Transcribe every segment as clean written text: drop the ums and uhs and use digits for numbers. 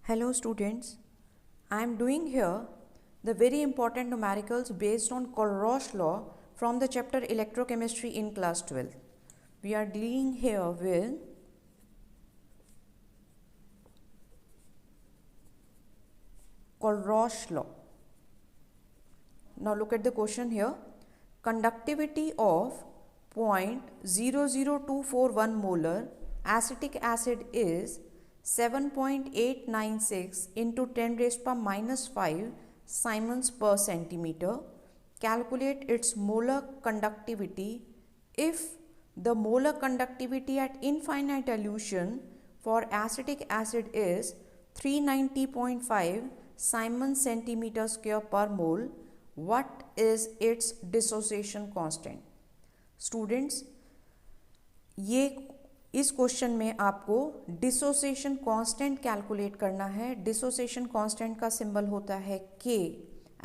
Hello students, I am doing here the very important numericals based on Colrosh law from the chapter electrochemistry in class 12. We are dealing here with Colrosh law. Now look at the question here. Conductivity of 0.00241 molar acetic acid is 7.896 into 10 raised power minus 5 Siemens per centimeter. Calculate its molar conductivity if the molar conductivity at infinite dilution for acetic acid is 390.5 Siemens centimeter square per mole. What is its dissociation constant? Students, ये इस question में आपको dissociation constant calculate करना है. Dissociation constant का symbol होता है K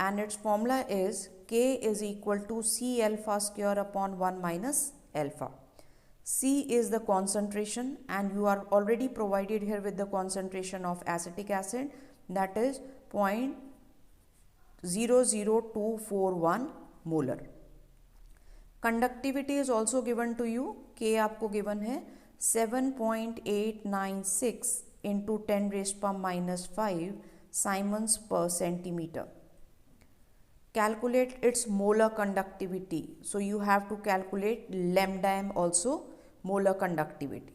and it's formula is K is equal to C alpha square upon 1 minus alpha. C is the concentration and you are already provided here with the concentration of acetic acid, that is 0.00241 molar. Conductivity is also given to you. K आपको given है 7.896 into 10 raised power minus 5 Siemens per centimeter. Calculate its molar conductivity. So you have to calculate lambda m also, molar conductivity.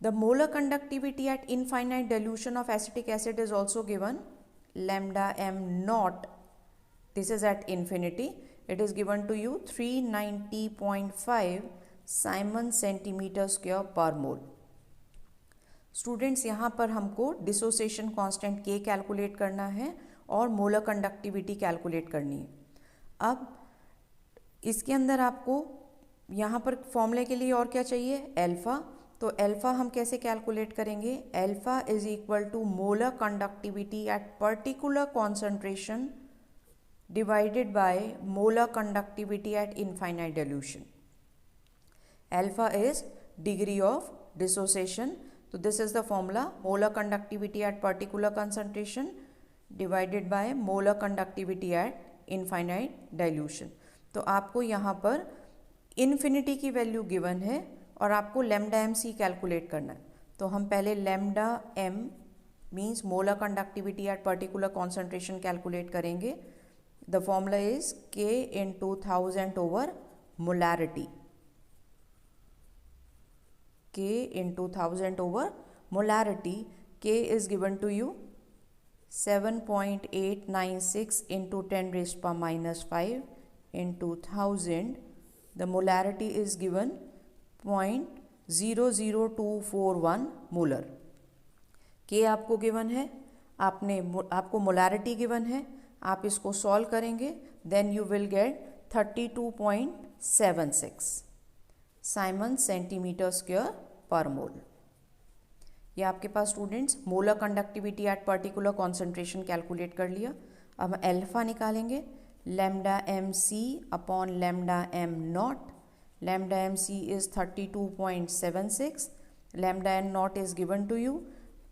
The molar conductivity at infinite dilution of acetic acid is also given, lambda m naught. This is at infinity. It is given to you 390.5 Siemens centimeter square per mole. Students, यहाँ पर हमको dissociation constant K calculate करना है और molar conductivity calculate करनी है. अब इसके अंदर आपको यहाँ पर फॉर्मूले के लिए और क्या चाहिए? अल्फ़ा. तो अल्फ़ा हम कैसे कैलकुलेट करेंगे? Alpha is equal to molar conductivity at particular concentration divided by molar conductivity at infinite dilution. Alpha is degree of dissociation. So this is the formula, molar conductivity at particular concentration divided by molar conductivity at infinite dilution. तो आपको यहाँ पर infinity की value given है और आपको lambda M सी calculate करना है. तो हम पहले lambda M means molar conductivity at particular concentration calculate करेंगे. The formula is K into 1000 over molarity. K into 1000 over molarity. K is given to you 7.896 into 10 raised power minus 5 into 1000. The molarity is given 0.00241 molar. K आपको given है, आपको molarity given है. आप इसको solve करेंगे, then you will get 32.76 siemens centimetre square per mole. ये आपके पास students molar conductivity at particular concentration calculate कर लिया. अब हम अल्फा निकालेंगे, lambda M C upon lambda M naught. Lambda M C is 32.76. Lambda M naught is given to you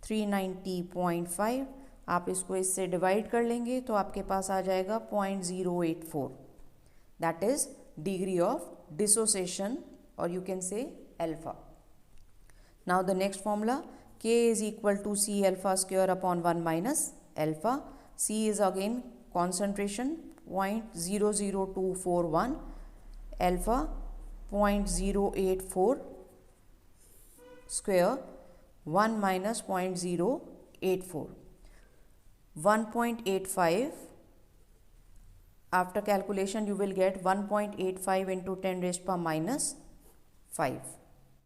390.5. आप इसको इससे डिवाइड कर लेंगे तो आपके पास आ जाएगा 0.084. That is degree of dissociation और you can say alpha. Now the next formula, K is equal to C alpha square upon 1 minus alpha. C is again concentration 0.00241, alpha 0.084 square 1 minus 0.084. 1.85. After calculation you will get 1.85 into 10 raised power minus 5.